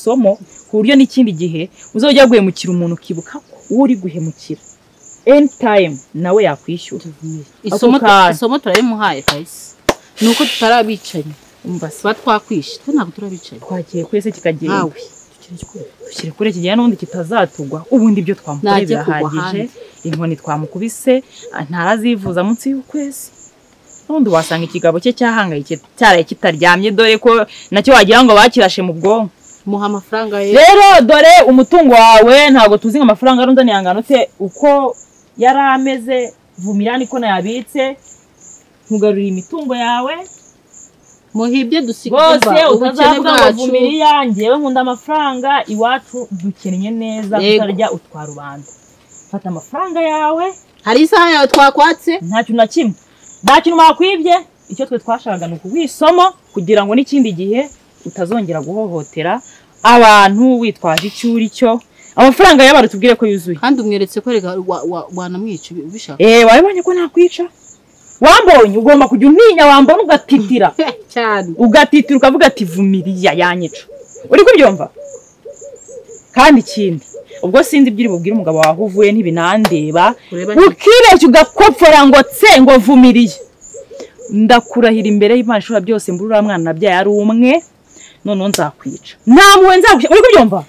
isomo ku buryo n'ikindi gihe uzojya guhemukira umuntu kibuka uri guhemukira anytime nawe yakwishyura. Isomo turayimuhaye Faisi nuko tutarabicanye umva se batwakwishe ntabwo turabicanye twagiye kwese kikagenda tukiri kure kigiye n'undi kitazatugwa ubundi byo twamukoreye birahagije inkoni twamukubise ntarazivuza munsi y'ukwezi n'undi wasanga ikigabo cye cyahangayike cyaraye kitaryamye dore ko nacyo wagira ngo bakirashe mu bwonko. Muha amafaranga ye rero dore umutungo wawe ntago tuzi amafaranga arunzani yanganutse uko yarameze vumirani ko nayabitse nkugarurira imitungo yawe muhibye dusigwa ubukene bwacu vumiriya ngewe nkunda amafaranga iwacu dukenye neza utarya utwara rubanda fata amafaranga yawe hari isaha yawe twakwatse nta kintu makwibye icyo twe twashakaga no kugwisomo kugira ngo n'ikindi gihe utazongera guhohotera abantu witwaje icyuri cyo amafaranga y'abantu tubwire ko yuzuye kandi umweretse ko rega wanamwica ubishaka wabonye ko nakwica wambonye ugomba kujya untinya wambona ugatitira cyane ugatitira ukavuga ati vumiriya yanyica uri kubyumva kandi ikindi ubwo sindi byiri bubwire umugabo wawe uvuye ntibinandeba ukireshya ugakopfora ngo tse ngo vumiriye ndakurahira imbere y'Imana ishobora byose mburura mwana nabyaye ari umwe none nzakwica namwe nzakwica uri kubyumva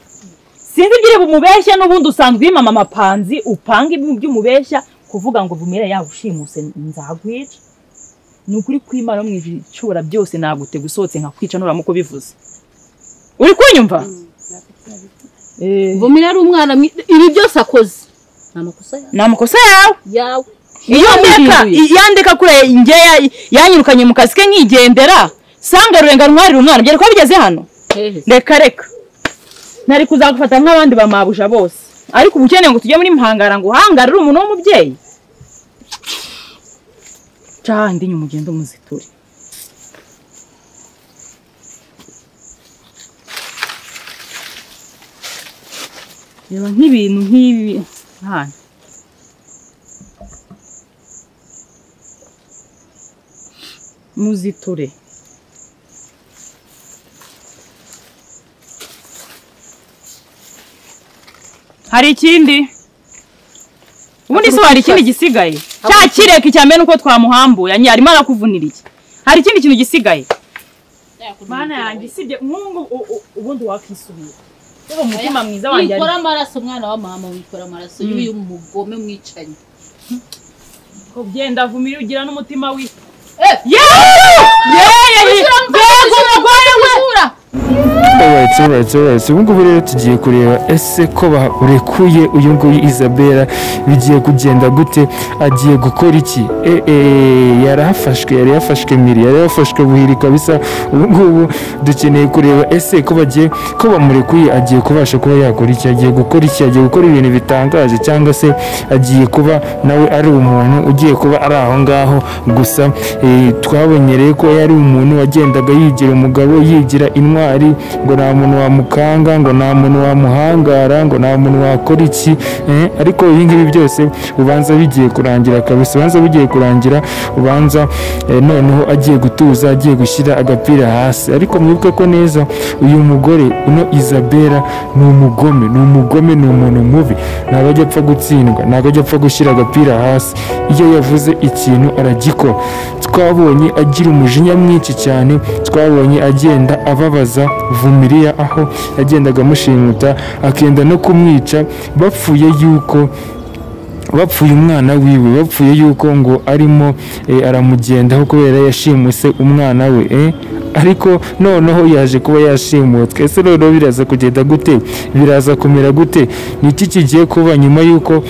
sindi byiri bumubeshya n'ubundi usanzwe imama amapanzi upanga ibintu by'umubeshya kuvuga ngo vumire yagushimuse nzagwica nukuri kw'Imana mu ijicura byose nagute gusohotse nka kwica nuramuko bivuze uri kunyumva vumire ari umwana ibi byose akoze namakosa yawe iyo yandeka kure ngeya yanyirukanye mu kazi ke nkigendera sanga rurenga ntwarira umwana byari ko bigeze hano reka nari kuzagufata nk'abandi bamabusha bose ariko ubukeneye ngo tujye muri mpangara ngo hangarira umuntu w'umubyeyi cyandi nyumugendo muziture reba nk'ibintu nk'ibi hano muziture hari ikindi ubundi so hari ikindi gisigaye cya kireka cyamene uko twamuhambuye arimo arakuvunira iki hari ikindi kintu gisigaye mana yanjye sibye nkungu ubundi wakisubira uwo mutima mwiza wanjye ikora amaraso mwana wa mama wikora amaraso y'uyu mugome mwicanye ko byenda vumira ugira n'umutima wi Alright. Ubu ngubu rero tugiye kureba ese ko barekuye uyu nguyu Isabella bigiye kugenda gute agiye gukora iki yari yafashwe miri yari yafashwe buhiri kabisa ubu ngubu dukeneye kureba ese ko bamurekuye agiye kubasha kuba yakora iki agiye gukora iki agiye gukora ibintu bitangaje cyangwa se agiye kuba nawe ari umuntu ugiye kuba ari aho ngaho gusa twabonyereye ko yari umuntu wagendaga yigira umugabo yigira intwari ngo nta muntu wamukanga ngo nta muntu wamuhangara ngo nta muntu wakora iki ariko ibi ngibi byose ubanza bigiye kurangira kabisa ubanza noneho agiye gutuza agiye gushyira agapira hasi ariko mwibuke ko neza uyu mugore uno Isabella ni umugome ni umuntu mubi ntabwo ajya apfa gutsindwa ntabwo ajya apfa gushyira agapira hasi iyo yavuze ikintu aragikora twabonye agira umujinya mwinshi cyane twabonye agenda ababaza Vumiriya aho yagendaga amushimuta akenda no kumwica bapfuye umwana wiwe bapfuye yuko ngo arimo aramugendaho kubera yashimuse umwana we ariko noneho yaje kuba yashimutse ese rero biraza kugenda gute biraza kumera gute ni iki kigiye kuba nyuma yuko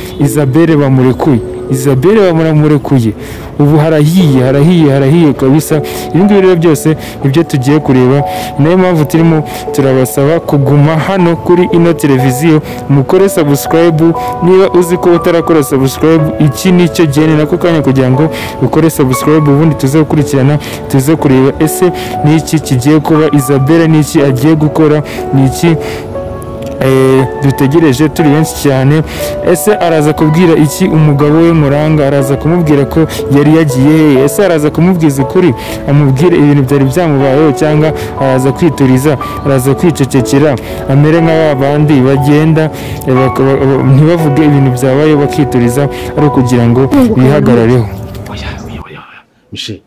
Isabella bamurekuye ubu harahiye kabisa ibindi rero byose nibyo tugiye kureba niyo mpamvu turimo turabasaba kuguma hano kuri ino televiziyo mukore subscribe niba uzi ko utarakora subscribe iki nicyo gihe nako kanya kugira ngo ukore subscribe ubundi tuze gukurikirana tuze kureba ese ni iki kigiye kuba Isabella ni iki agiye gukora ni iki dutegereje turi benshi cyane. Ese araza kubwira iki umugabo we Muranga? Araza kumubwira ko yari yagiye? Ese araza kumubwiza ukuri amubwire ibintu byari byamubayeho, cyangwa araza kwituriza, araza kwicecekera amere nk'aba bandi bagenda ntibavuge ibintu byabayeho bakituriza ari ukugira ngo bihagarareho? Mishe,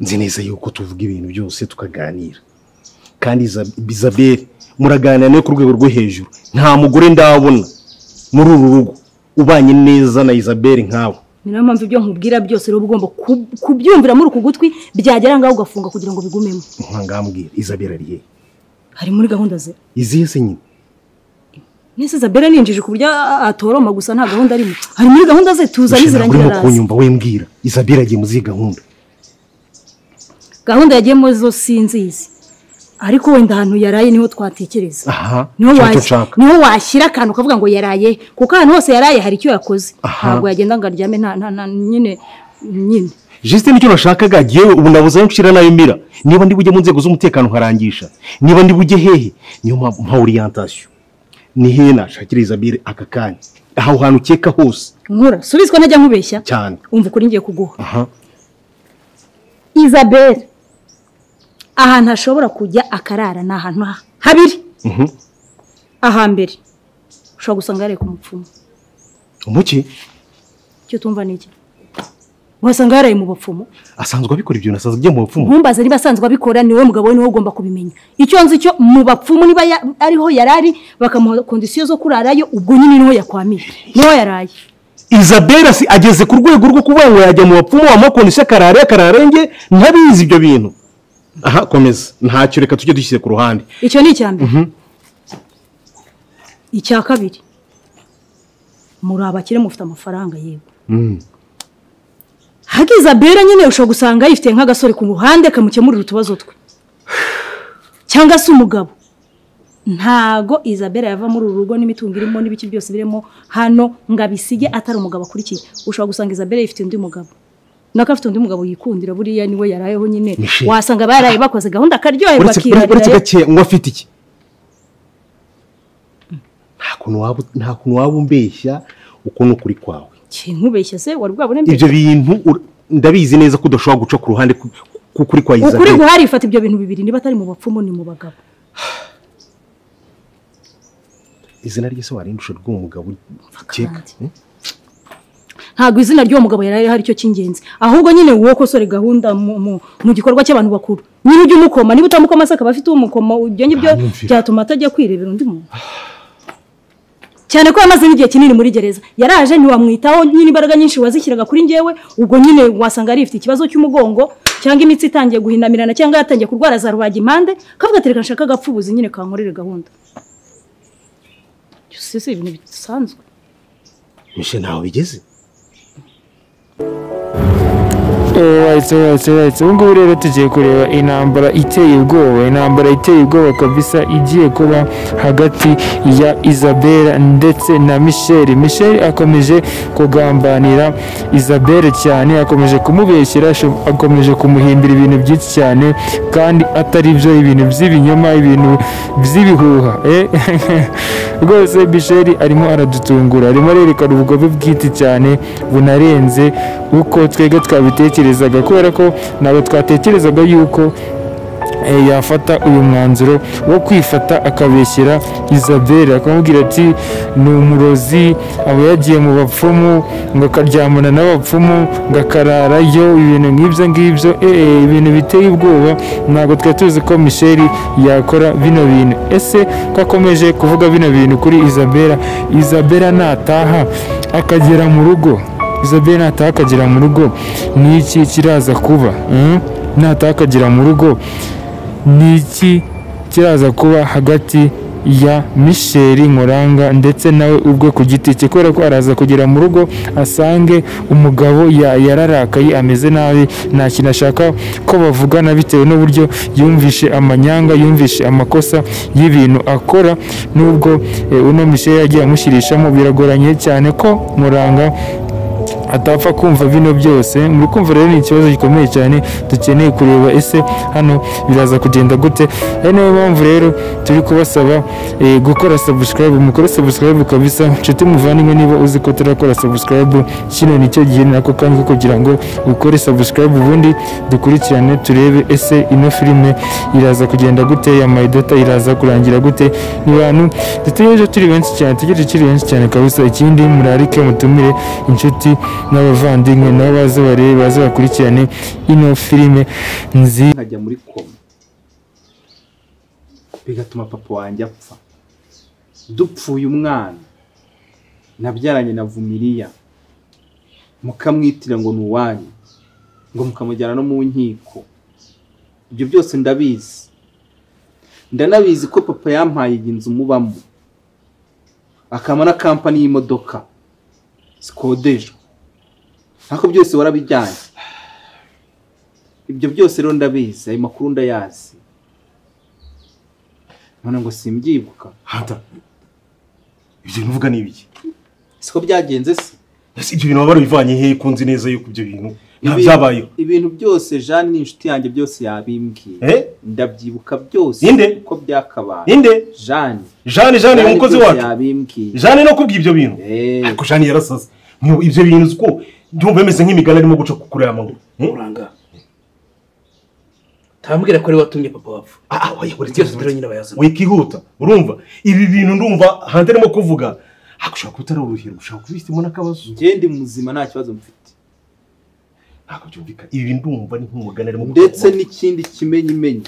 nzi neza yuko tuvuga ibintu byose tukaganira, kandi Isabelle muraganira no ku rwego rwo hejuru. Nta mugore ndabona muri uru rugo ubanye neza na Isabelle nkawe. Ni nayo mpamvu ibyo nkubwira byose rero ugomba kubyumvira muri uku gutwi, byagera ngaho ugafunga kugira ngo bigumemo. Nkangambwira Isabelle ari he? Hari muri gahunda ze. Izihe se nyine? Nese Isabelle ninjije ku buryo atoroma gusa nta gahunda arimo. Hari muri gahunda ze tuzanye zirangira raza. Kunyumva we mbwira Isabelle agiye muzi gahunda. Gahunda yagiye mu zo sinzizi. Ariko wenda ahantu yaraye niho twatekereza. Aha. Niho washyira akantu kavuga ngo yaraye, kuko ahantu hose yaraye hari icyo yakoze. Ntabwo yagenda ngo aryame nta nyine. Juste nicyo nashakaga agiye ubu nabuze nshira nayo mira. Niba ndi bujye mu nzego z'umutekano nkarangisha. Niba ndi bujye hehe? Niyo mpa orientation. Ni hehe nashakira Isabelle aka kanya? Aho hantu ukeka hose. Nkura, subizwa najya nkubeshya. Cyane. Umva kuri ngiye kuguha. Aha. Isabelle ahantu ashobora kujya akarara na ahantu habiri. Ahambere ushobora gusanga yari ku mupfumu. Umuki? Cyo tumva niki? Wasanga yari mu bapfumu? Asanzwe abikora ibyo nasaza byo mu bapfumu. Nkumbaze niba asanzwe abikora niwe mugabo we niwe ugomba kubimenya. Icyo nzi cyo mu bapfumu niba ariho yarari bakamuha condition zo kurarayo, ubwo nyine niho yakwamira. Niho yaraye. Isabelle si ageze ku rwego rwo kuba ngo yajya mu bapfumu amakonisha kararenge ntabizi ibyo bintu. Aha komeza ntacyo, reka tujye dushyire ku ruhande. Icyo ni icyambere. Icya kabiri, muri abakire mufite amafaranga yego. Hagi Isabelle nyine ushobora gusanga yifite nk'agasore ku ruhande kamukemurira utubazo twe, cyangwa se umugabo. Ntago Isabelle yava muri uru rugo n'imitungo irimo n'ibiki byose birimo hano ngabisige atari umugabo akurikiye. Ushobora gusanga Isabelle yifite undi mugabo, nakafite undi mugabo yikundira buriya niwe yarayeho nyine. Wasanga baraye bakoze gahunda akaryohe bakira. Uretse gake ngo afite iki? Nta kuntu waba umbeshya uko n'ukuri kwawe. Nkubeshya se wari bwabone mbere? Ibyo bintu ndabizi neza ko udashobora guca ku ruhande kuri kwa Isabelle. Ukuri guhari ifata ibyo bintu bibiri, niba atari mu bapfumu ni mu bagabo. Izina rye se warindusha rw'umugabo keka? Ntago izina ry'uwo mugabo yari hari cyo cy'ingenzi, ahubwo nyine wowe ko sore gahunda mu gikorwa cy'abantu bakuru. Niba ujye umukoma, niba utamukoma se akaba afite umukoma, ibyo ngibyo byatuma atajya kwirebera undi muntu. Cyane ko yamaze n'igihe kinini muri gereza. Yaraje ntiwamwitaho, nyine imbaraga nyinshi wazishyiraga kuri njyewe, ubwo nyine wasanga ari ifite ikibazo cy'umugongo cyangwa imitsi itangiye guhinamirana cyangwa yatangiye kurwara za rubaga impande, kavuga ati reka nshaka gapfubuzi nyine kankorere gahunda. Cyose ibintu bisanzwe. Mishe nawe bigeze? Alright. Ubu ngubu rero tugiye kureba intambara iteye ubwoba kabisa igiye kuba hagati ya Isabelle ndetse na Michel. Michel akomeje kugambanira Isabelle cyane, akomeje kumubeshyira, akomeje kumuhimbira ibintu byinshi cyane kandi atari byo, ibintu by'ibinyoma, ibintu by'ibihuha. Rwose Michel arimo aradutungura, arimo arerekana ubugome bwite cyane bunarenze uko twebwe twabitekerezaga, kubera ko ntabwo twatekerezaga yuko yafata uyu mwanzuro wo kwifata akabeshyira Isabelle, akamubwira ati ni umurozi, aba yagiye mu bapfumu ngo akaryamana n'abapfumu ngo akararayo, ibintu nk'ibyo ibintu biteye ubwoba. Ntabwo twari tuzi ko Michel yakora bino bintu. Ese kakomeje kuvuga bino bintu kuri Isabelle nataha akagera mu rugo, Isabelle nataha akagera mu rugo ni iki kiraza kuba? Nataha akagera mu rugo ni iki kiraza kuba hagati ya Michel Muranga ndetse nawe ubwe ku giti cye, kubera ko araza kugera mu rugo asange umugabo yararakaye, ameze nabi, nta kintu ashaka ko bavugana bitewe n'uburyo yumvishe amanyanga, yumvishe amakosa y'ibintu akora. Nubwo uno Michel yagiye amushyirishamo, biragoranye cyane ko Muranga atapfa kumva bino byose. Muri kumva rero ni ikibazo gikomeye cyane dukeneye kureba ese hano biraza kugenda gute. Ari nayo mpamvu rero turi kubasaba gukora subscribe, mukore subscribe kabisa nshuti muvandimwe. Niba uzi ko turakora subscribe, kino nicyo gihe nako kandi kugira ngo ukore subscribe, ubundi dukurikirane turebe ese ino filime iraza kugenda gute, ya My Daughter iraza kurangira gute. Ni bantu dutegereje turi benshi cyane kabisa. Ikindi murarike mutumire inshuti n'abavandimwe nabo baze barebe, baze bakurikirane ino filime nkajya muri koma, bigatuma papa wanjye apfa. Dupfuye umwana nabyaranye na Vumiriya, mukamwitira ngo ni uwanyu, ngo mukamujyana no mu nkiko. Ibyo byose ndabizi, ndanabizi ko papa yampaye inzu mubamo, akama na kampani y'imodoka zikodeshwa, ariko byose warabijyanye. Ibyo byose rero ndabizi, ayo makuru ndayazi, none ngo simbyibuka. Hata ibyo nuvuga ni ibiki? Siko byagenze se? Ese ibyo bintu wabara bivanye he kunzi neza yuko ibyo bintu byabayeho? Ibintu byose Jean ni inshuti yanjye, byose yabimbwiye. Ndabyibuka byose uko byakabaye. Inde? Jean umukozi wacu yabimbwiye. Jean no kubwiye ibyo bintu. Ariko Jean yarasaze. Ibyo bintu uko ndumva bemeze nk'imigana arimo guca kukure y'amaguru. Uranga tambwira ko ari watumye papa wapfa. Byose rero nyine bayazana. Wikihuta urumva ibi bintu ndumva hanze arimo kuvuga hakushaka kutara uruhiro, ushaka kubisitimo n'akabazo. Ngende muzima nta kibazo mfite. Ntabwo byumvika ibi ndumva ni nk'umugana arimo ndetse n'ikindi kimenyi.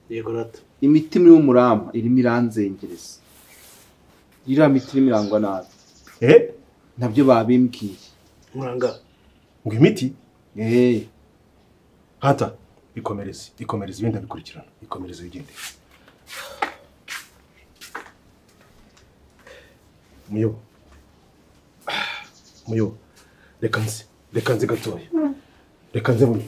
Yego rata. Imitima y'umurama irimo iranzengereza. Iriya miti irimo irangwa nabi. Nabyo babimbwiye. Uranga ngo imiti? Hata ikomereze ibindi abikurikirana, ikomereze bigende. Muyo reka nzi gatoya, reka nze muri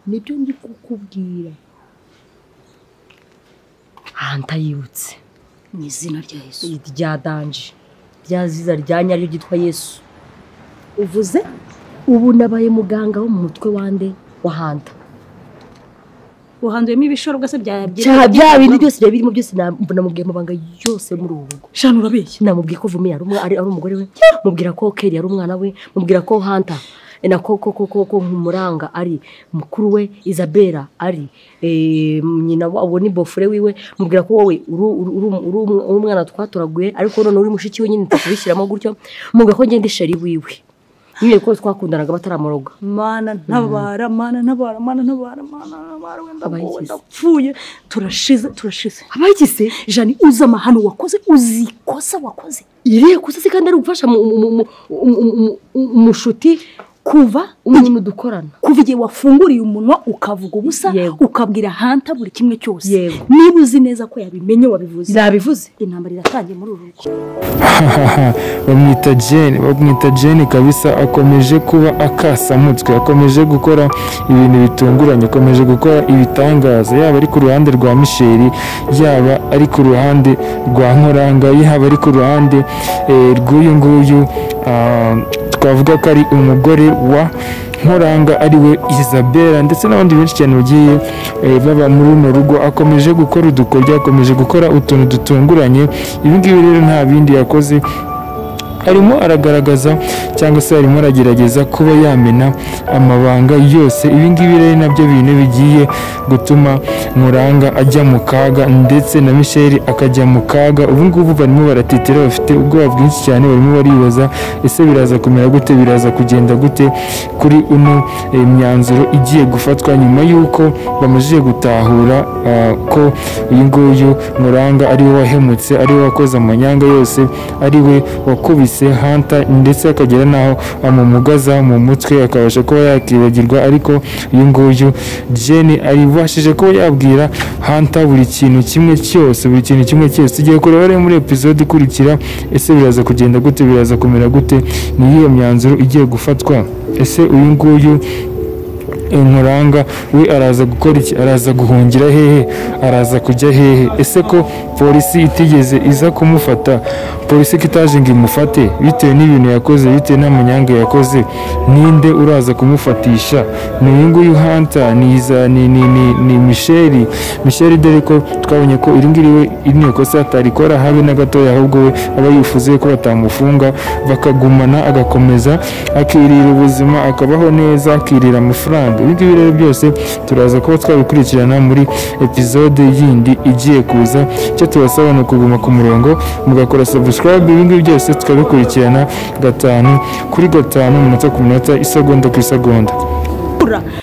nibyo ndi kukubwira. Hanta yibutse mu izina rya Yesu, rya danje, rya ziza rya nyaryo ryitwa Yesu. uvuze Ubu nabaye muganga wo mu mutwe wande wa Hanta. uhanduyemo ibishoro bwase bya bindi byose birimo byose namubwiye amabanga yose muri ubu rugo. Shana urabeshye. Namubwiye ko Vumi ari umugore we, mubwira ko Kelly ari umwana we, mubwira ko Hanta na koko Muranga ari mukuru we, Isabella ari nyina wabo ni bofure wiwe, mubwira ko wowe uri umwana twatoraguye ariko none uri mushiki we nyine tukubishyiramo gutyo, mubwira ko ngende sheri wiwe nyine ko twakundanaga bataramuroga. Mana ntabara wenda ndapfuye, turashize. Abayigise Jani uza amahano wakoze, uzikosa wakoze iriye kusa kandi ari gufasha mushuti kuva umuntu dukorana, kuva igihe wafunguriye umunwa ukavuga ubusa, ukabwira Hanta buri kimwe cyose. Niba uzi neza ko yabimenye wabivuze. Yabivuze. Intambara iratangiye muri uru rugo. bamwita Jane kabisa. Akomeje kuba akasamutwe, akomeje gukora ibintu bitunguranye, akomeje gukora ibitangaza, yaba ari ku ruhande rwa Michel, yaba ari ku ruhande rwa Nkoranga, yaba ari ku ruhande rw'uyu nguyu twavuga ko ari umugore wa Nkoranga ariwe Isabella, ndetse n'abandi benshi cyane bagiye baba muri runo rugo. Akomeje gukora udukoryo, akomeje gukora utuntu dutunguranye. Ibi ngibi rero nta bindi yakoze, arimo aragaragaza cyangwa se arimo aragerageza kuba yamena amabanga yose. Ibi ngibi rero nabyo bintu bigiye gutuma Nkoranga ajya mu kaga ndetse na Michel akajya mu kaga. Ubu ngubu barimo baratitira, bafite ubwoba bwinshi cyane, barimo baribaza ese biraza kumera gute, biraza kugenda gute kuri uno myanzuro igiye gufatwa nyuma y'uko bamajije gutahura ko uyu nguyu Nkoranga ariwe wahemutse, ariwe wakoze amanyanga yose, ariwe wakubise Hanta ndetse akagera naho amumugaza mu mutwe akabasha kuba yakibagirwa. Ariko uyu nguyu Jane aribashije kuba yabwira Hanta buri kintu kimwe cyose. Tugiye kureba rero muri episode ikurikira ese biraza kugenda gute, biraza kumera gute, ni iyo myanzuro igiye gufatwa. Ese uyu nguyu Nkuranga we araza gukora iki? Araza guhungira hehe? Araza kujya hehe? Ese ko polisi itigeze iza kumufata, polisi kitaje ngo imufate bitewe n'ibintu yakoze, bitewe n'amanyanga yakoze, ninde uraza kumufatisha? Ni uyu nguyu Hunter, ni Michel dore ko twabonye ko iri ngiri we iri kosa atarikora habe na gatoya, ahubwo we aba yifuze ko batamufunga bakagumana agakomeza akirira ubuzima akabaho neza akirira amafaranga. Ibi ngibi rero byose turaza kuba twabikurikirana muri episode yindi igiye kuza. Icyo tubasaba ni ukuguma ku murongo mugakora subscribe, ibi ngibi byose tukabikurikirana 5 kuri 5 umunota ku munota, isegonda ku isegonda.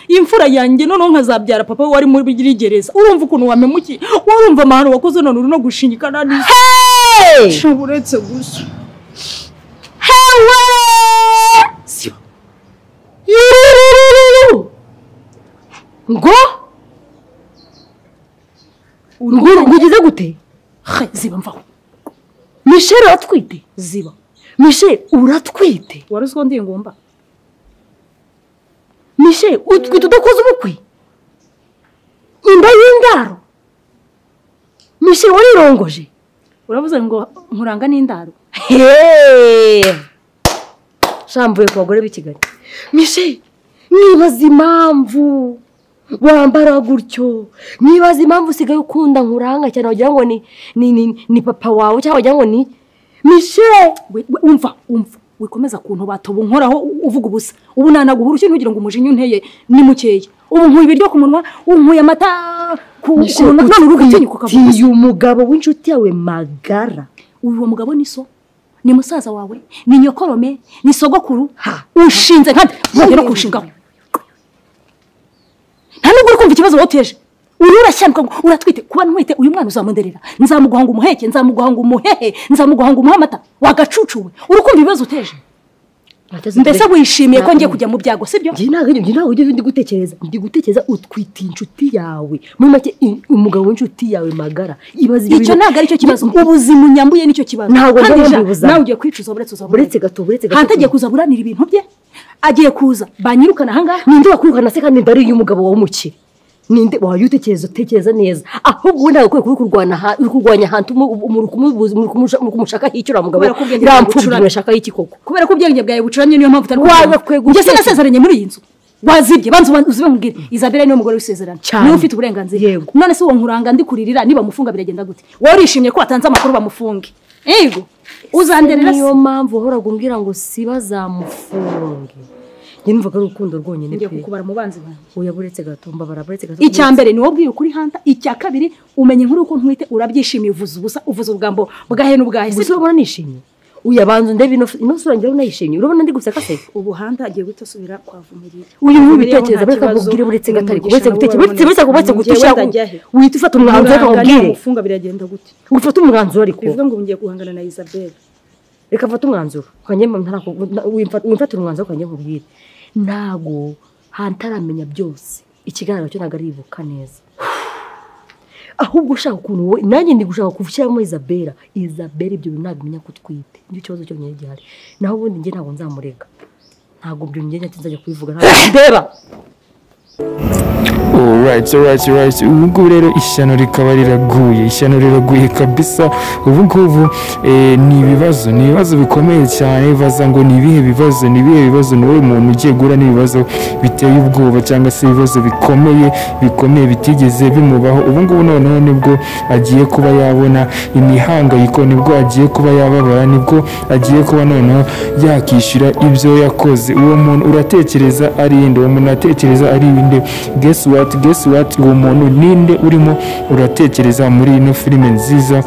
Imfura yanjye none nkazabyara papa wari muri gereza. Urumva ukuntu wamemuki, urumva amahano wakoze none uri no gushinyika nani. Shaburetse gusa. Hewe! ngo ngugize gute? Ziba mvaho. Michel atwite. Ziba. Michel uratwite. Waruziko ndi ngomba. Michel utwite udakoze ubukwe. Inda y'indaro. Michel warirongoje. Uravuze ngo Nkuranga n'indaro. Shambuye ku bagore b'i Kigali. Michel nibaza impamvu wambara gutyo, nibaza impamvu usigaye ukunda Nkuranga cyane wagira ngo ni papa wawe cyangwa wagira ngo ni Michel. Umva wikomeza kuntu batobo nkoraho uvuga ubusa. Ubu nanaguhura ukintu ugira ngo umujinya unteye ni mukeya. Ubu nkuye ibiryo ku munwa, unkuye amata ku munwa, none urugutinya kukavuga. Uyu mugabo w'inshuti yawe magara. Uwo mugabo ni so, ni musaza wawe, ni nyokorome, ni sogokuru. Ushinze nkande ngero kushingaho. Nta nubwo uri kumva ikibazo woteje. Ururashyanuka ngo uratwite, kuba ntwite uyu mwana uzamunderera. Nzamuguhanga umuheke, nzamuguhanga umuhehe, nzamuguhanga umuhamata. Wagacucuwe. Uri kumva ibibazo uteje. Mbese wishimiye ko ngiye kujya mu byago sibyo? Ntabwo ndi gutekereza utwite inshuti yawe. Muri make umugabo w'inshuti yawe magara. Ibaza ibintu. Icyo ntabwo ari cyo kibazo. Ubuzima unyambuye nicyo kibazo. Ntabwo ndabibuza. Nawe ugiye kwicuza buretse gato. Hantagiye kuzaburanira ibintu bye. Agiye kuza banyirukana ahangaha. Ninde wakwirukana se kandi ndari y'umugabo wawe umuki? Ninde wayo utekereza neza? Ahubwo ntabwo kwiye kurwanya ahantu kumushaka hicura mugabo. Rampfubira shaka iki koko. Kubera ko ubwenge bwawe bucuranye niyo mpamvu utari njye sinasezeranye muri iyi nzu. Wazibye banzu uzibe mubwire. Isabelle niyo mugore w'isezerano. Niwe ufite uburenganzira. None se uwo Nkuranga ndi kuririra niba mufunga biragenda gute? Wowe urishimye ko watanze amakuru bamufunge. Yego. Uzanderera niyo mpamvu uhora gumbwira ngo sibazamufunge. Yumvaga urukundo rwonyene pe. Kukubara mu banzi banje. Uyaburetse gato mbabara buretse gato. Icya mbere ni wobwiye ukuri Hunter, icya kabiri umenye inkuru uko ntwite urabyishimiye uvuza ubwambo bwahe n'ubwahe. Ese urabona nishimye? Uyabanza ndebe ino sura ngira unayishimye. Urabona ndi guseka se? Ubu Hunter agiye gutasubira kwavumirira. Uyu mubitekereza bareka kubwire buretse gatari kubetse gutushaka. Wita ufata umwanzuro ukubwire. Ufunga biragenda gute? Ufata umwanzuro ariko. Bivuga ngo ngiye guhangana na Isabelle. Reka fata umwanzuro. Kanyema ntarako wimfatira umwanzuro kanye nkubwire. Ntago hantaramenya byose. Ikiganiro cyo ntago aribuka neza. Ahubwo ushaka ukuntu wowe nanjye ndi gushaka kuvushyiramo Isabelle ibyo ntabimenya ko twite. Ndi cyozo cyo nyine gihari. Naho ubundi nge ntago nzamurega. Ntago byo nge nzajya kubivuga ndeba. Alright. Ubu ngubu rero ishyano rikaba riraguye kabisa. Ubu ngubu ni ibibazo bikomeye cyane. Baza ngo ni ibihe bibazo ni wowe muntu ugiye gura n'ibibazo biteye ubwoba cyangwa se ibibazo bikomeye bitigeze bimubaho. Ubu ngubu noneho nibwo agiye kuba yabona imihangayiko, nibwo agiye kuba yababara, nibwo agiye kuba noneho yakishyura ibyo yakoze. Uwo muntu uratekereza ari inde? Uwo muntu atekereza ari inde? Guess what uwo muntu ninde urimo uratekereza muri ino filime nziza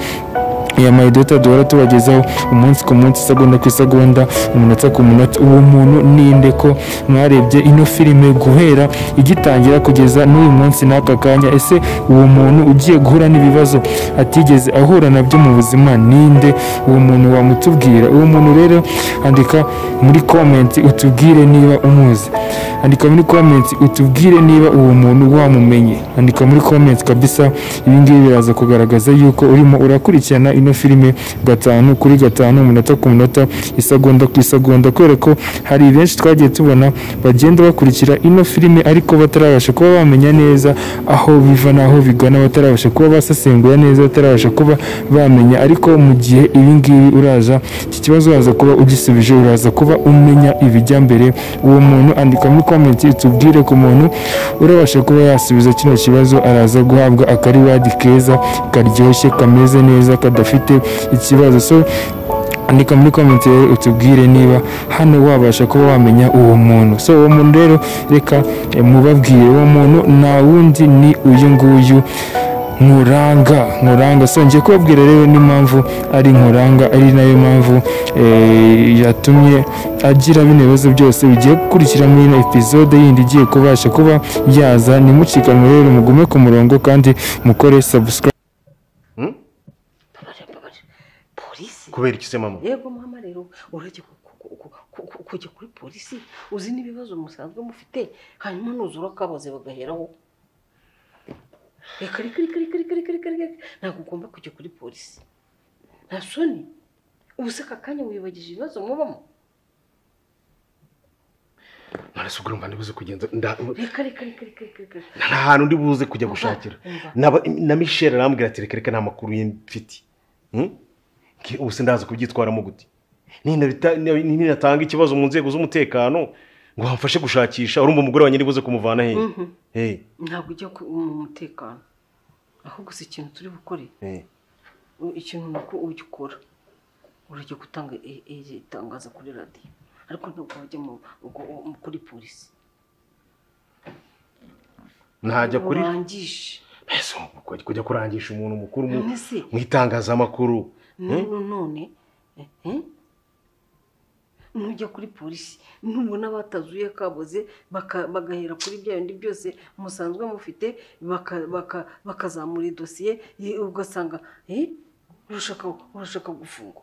ya My Daughter duhora tubagezaho umunsi ku munsi, segonda ku segonda, umunota ku munota? Uwo muntu ninde ko mwarebye ino filime guhera igitangira kugeza n'uyu munsi n'aka kanya? Ese uwo muntu ugiye guhura n'ibibazo atigeze ahura nabyo mu buzima ninde? Uwo muntu wamutubwira? Uwo muntu rero andika muri comment utubwire niba umuzi. andika muri comments utubwire niba uwo muntu wamumenye. Andika muri comments kabisa, ibi ngibi biraza kugaragaza yuko urimo urakurikirana ino filime 5/5 umunota ku munota, isagonda ku isagonda, kubera ko hari benshi twagiye tubona bagenda bakurikira ino filime ariko batarabasha kuba bamenya neza aho biva naho bigana, batarabasha kuba basesengura neza, batarabasha kuba bamenya. Ariko mu gihe ibi ngibi uraza iki kibazo uraza kuba ugisubije, uraza kuba umenya ibijya mbere. Uwo muntu andika muri comment tubwire ku muntu urabasha kuba yasubiza kino kibazo, araza guhabwa akariwadi keza karyoshye kameze neza kadafite ikibazo. So andika muri comment utubwire niba hano wabasha kuba wamenya uwo muntu. So uwo muntu rero reka mubabwire, uwo muntu nta wundi ni uyu nguyu Nkuranga. So ngiye kubabwira rero n'impamvu ari Nkuranga, ari nayo mpamvu yatumye agira bino bibazo byose bigiye gukurikira muri ino episode yindi igiye kubasha kuba yaza. Nimucikanwe rero, mugume ku murongo kandi mukore subscribe. polisi kubera iki se mama? yego mama rero urajye kujya kuri polisi uzi n'ibibazo musanzwe mufite, hanyuma nuzura akabaze bagaheraho. Reka ntabwo ugomba kujya kuri polisi, nta soni. Ubu se aka kanya wibagije ibibazo mubamo. None urumva ndibuze kugenza reka nta hantu ndibuze kujya gushakira. Na Michel arambwira ati reka nta makuru mfite. Ubu se ndaza kubyitwaramo gute? Ninatanga ikibazo mu nzego z'umutekano ngo bamfashe gushakisha, urumva umugore wanjye ndibuze kumuvana he? Ntabwo ujya mu mutekano, ahubwo si ikintu turi bukore. Ikintu nuko ujya ukora, urajya gutanga itangaza kuri radio, ariko ntabwo wajya kuri polisi. Ntajya kuri kurangisha. Kujya kurangisha umuntu mukuru mu itangazamakuru. None nujya kuri polisi nubona batazuye kaboze bagahera kuri bya bindi byose musanzwe mufite, bakazamura dosiye, ugasanga urashaka gufungwa.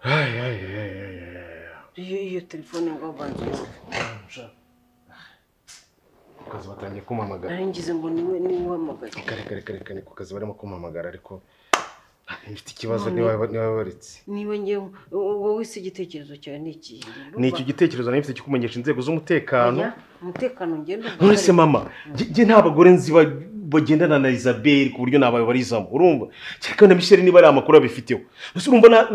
Iyo telefone ngo banze kazi batangiye kumamagara. Naringize ngo niwe wamagaye. Kare ku kazi barimo kumamagara, ariko mfite ikibazo niba baretse. Niba ngewe wowe se igitekerezo cyawe ni iki? Ni iki gitekerezo nari mfite kikumenyesha inzego z'umutekano. Umutekano ngendo. None se mama, nge nta bagore nzi bagendana na Isabelle ku buryo nabaye barizamo. Urumva? Cyane na Michel niba ari amakuru abifiteho. Urumva